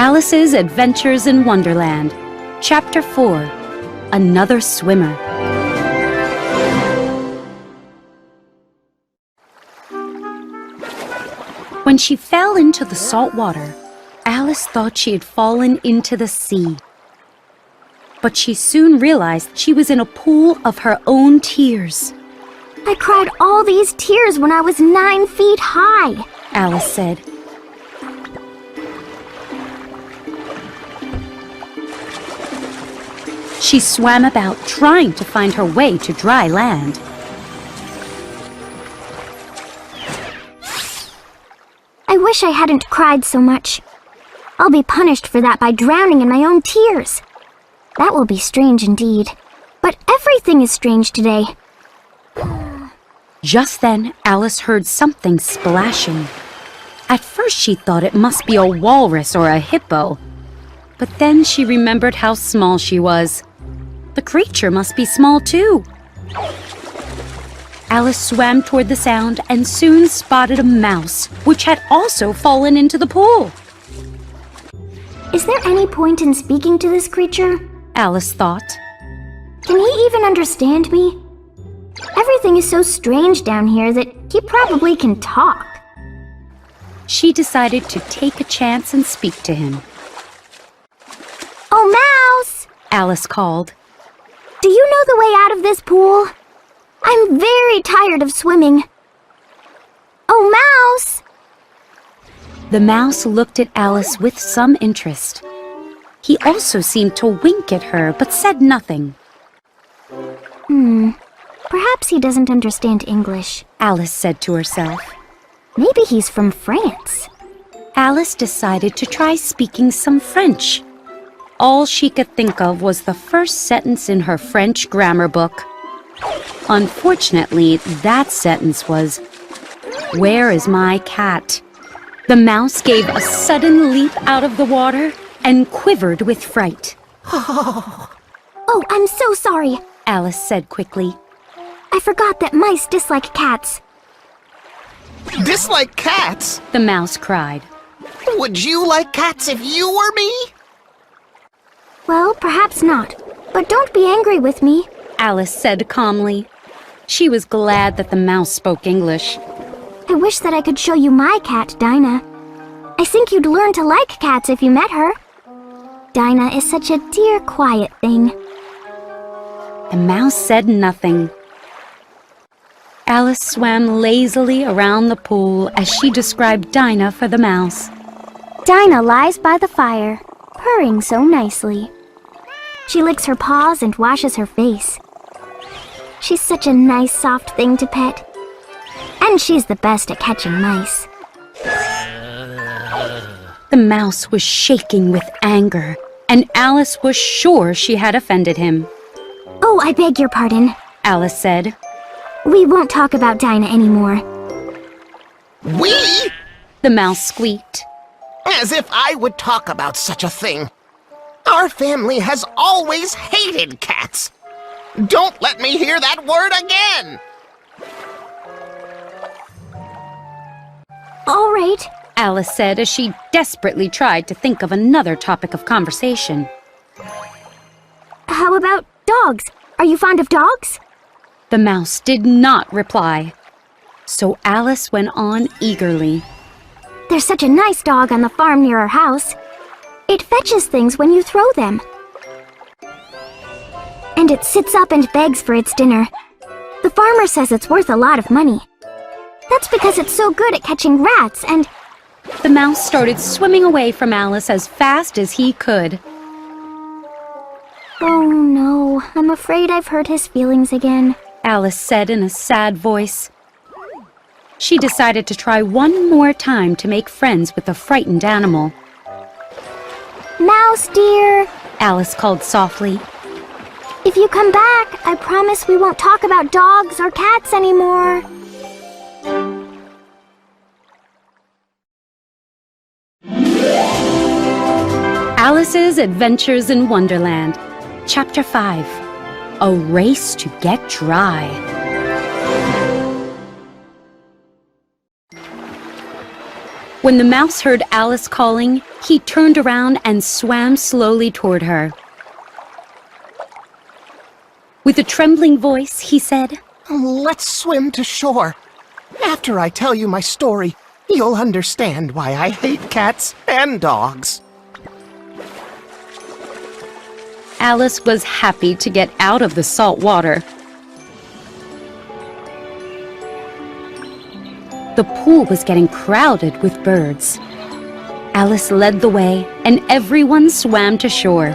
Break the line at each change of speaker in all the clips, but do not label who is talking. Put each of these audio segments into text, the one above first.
Alice's Adventures in Wonderland, Chapter 4, Another Swimmer. When she fell into the salt water, Alice thought she had fallen into the sea. But she soon realized she was in a pool of her own tears.
I cried all these tears when I was 9 feet high,
Alice said. She swam about, trying to find her way to dry land.
I wish I hadn't cried so much. I'll be punished for that by drowning in my own tears. That will be strange indeed. But everything is strange today.
Just then, Alice heard something splashing. At first she thought it must be a walrus or a hippo. But then she remembered how small she was. The creature must be small too. Alice swam toward the sound and soon spotted a mouse, which had also fallen into the pool.
Is there any point in speaking to this creature?
Alice thought.
Can he even understand me? Everything is so strange down here that he probably can talk.
She decided to take a chance and speak to him.
Oh, Mouse!
Alice called.
Do you know the way out of this pool? I'm very tired of swimming. Oh, Mouse!
The mouse looked at Alice with some interest. He also seemed to wink at her, but said nothing.
Perhaps he doesn't understand English,
Alice said to herself.
Maybe he's from France.
Alice decided to try speaking some French. All she could think of was the first sentence in her French grammar book. Unfortunately, that sentence was, "Where is my cat?" The mouse gave a sudden leap out of the water and quivered with fright.
Oh, I'm so sorry,
Alice said quickly.
I forgot that mice dislike cats.
Dislike cats?
The mouse cried.
Would you like cats if you were me?
Well, perhaps not, but don't be angry with me.
Alice said calmly. She was glad that the mouse spoke English.
I wish that I could show you my cat, Dinah. I think you'd learn to like cats if you met her. Dinah is such a dear, quiet thing.
The mouse said nothing. Alice swam lazily around the pool as she described Dinah for the mouse.
Dinah lies by the fire, purring so nicely. She licks her paws and washes her face. She's such a nice, soft thing to pet. And she's the best at catching mice.
The mouse was shaking with anger, and Alice was sure she had offended him.
Oh, I beg your pardon,
Alice said.
We won't talk about Dinah anymore.
We?
The mouse squeaked.
As if I would talk about such a thing. Our family has always hated cats. Don't let me hear that word again!
All right,
Alice said as she desperately tried to think of another topic of conversation.
How about dogs? Are you fond of dogs?
The mouse did not reply. So Alice went on eagerly.
There's such a nice dog on the farm near our house. It fetches things when you throw them. And it sits up and begs for its dinner. The farmer says it's worth a lot of money. That's because it's so good at catching rats and...
The mouse started swimming away from Alice as fast as he could.
Oh no, I'm afraid I've hurt his feelings again,
Alice said in a sad voice. She decided to try one more time to make friends with the frightened animal.
Mouse dear,
Alice called softly.
If you come back, I promise we won't talk about dogs or cats anymore.
Alice's Adventures in Wonderland, Chapter 5, A Race to Get Dry. When the mouse heard Alice calling, he turned around and swam slowly toward her. With a trembling voice, he said,
Let's swim to shore. After I tell you my story, you'll understand why I hate cats and dogs.
Alice was happy to get out of the salt water. The pool was getting crowded with birds. Alice led the way, and everyone swam to shore.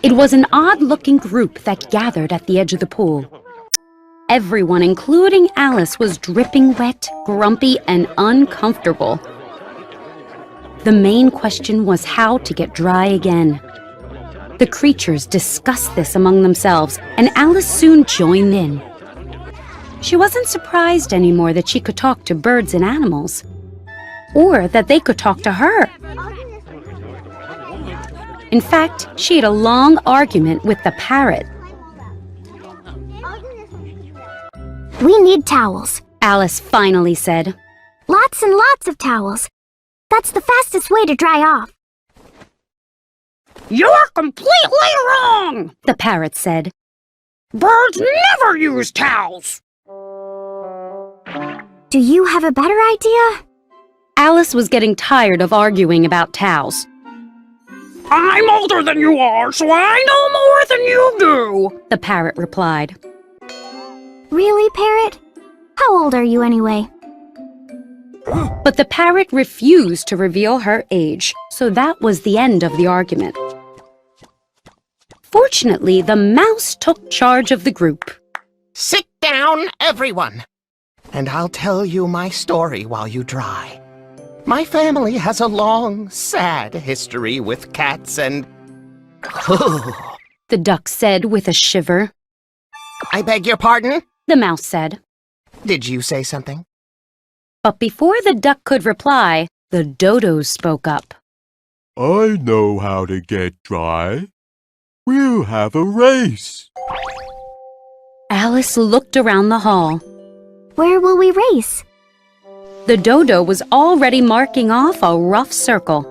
It was an odd-looking group that gathered at the edge of the pool. Everyone, including Alice, was dripping wet, grumpy, and uncomfortable. The main question was how to get dry again. The creatures discussed this among themselves, and Alice soon joined in. She wasn't surprised anymore that she could talk to birds and animals, or that they could talk to her. In fact, she had a long argument with the parrot.
We need towels.
Alice finally said.
Lots and lots of towels. That's the fastest way to dry off.
You're completely wrong, the parrot said. Birds never use towels.
Do you have a better idea?
Alice was getting tired of arguing about towels. I'm older than you are, so I know more than you do, the parrot replied.
Really, parrot? How old are you anyway?
But the parrot refused to reveal her age, so that was the end of the argument. Fortunately, the mouse took charge of the group.
Sit down, everyone, and I'll tell you my story while you dry. My family has a long, sad history with cats and...
The duck said with a shiver.
I beg your pardon?
The mouse said.
Did you say something?
But before the duck could reply, the dodo spoke up.
I know how to get dry. We'll have a race.
Alice looked around the hall.
Where will we race?
The dodo was already marking off a rough circle.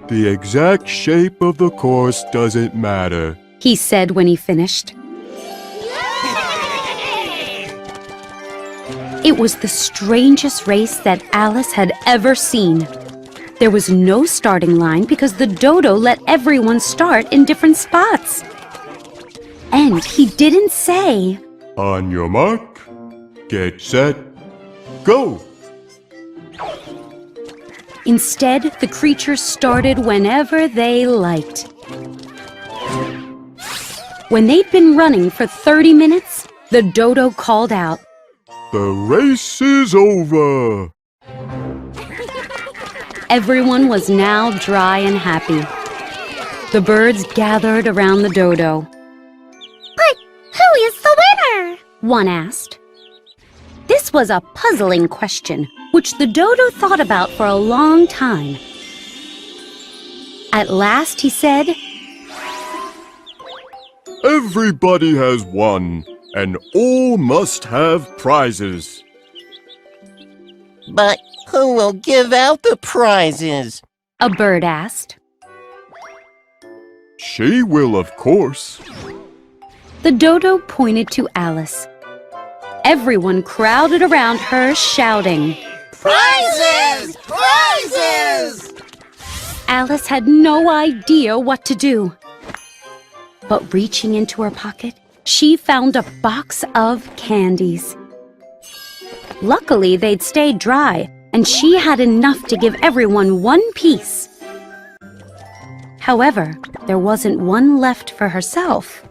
The exact shape of the course doesn't matter,
he said when he finished. It was the strangest race that Alice had ever seen. There was no starting line because the dodo let everyone start in different spots. And he didn't say,
On your mark, get set, go!
Instead, the creatures started whenever they liked. When they'd been running for 30 minutes, the dodo called out,
The race is over!
Everyone was now dry and happy. The birds gathered around the dodo.
But who is the winner?
One asked. This was a puzzling question, which the dodo thought about for a long time. At last he said,
Everybody has won, and all must have prizes.
But who will give out the prizes?
a bird asked.
She will, of course.
The dodo pointed to Alice. Everyone crowded around her, shouting,
Prizes! Prizes!
Alice had no idea what to do. But reaching into her pocket, she found a box of candies. Luckily, they'd stayed dry, and she had enough to give everyone one piece. However, there wasn't one left for herself.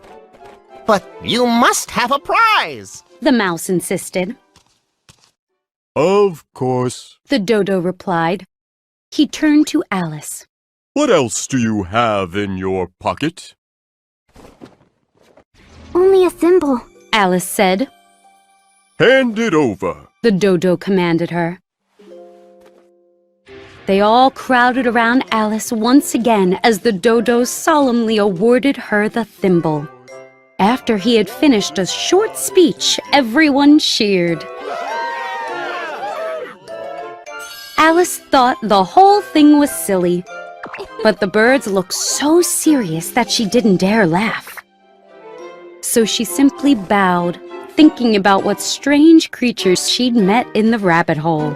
But you must have a prize!
The mouse insisted.
Of course.
The dodo replied. He turned to Alice.
What else do you have in your pocket?
Only a thimble.
Alice said.
Hand it over.
The dodo commanded her. They all crowded around Alice once again as the dodo solemnly awarded her the thimble. After he had finished a short speech, everyone cheered. Alice thought the whole thing was silly, but the birds looked so serious that she didn't dare laugh. So she simply bowed, thinking about what strange creatures she'd met in the rabbit hole.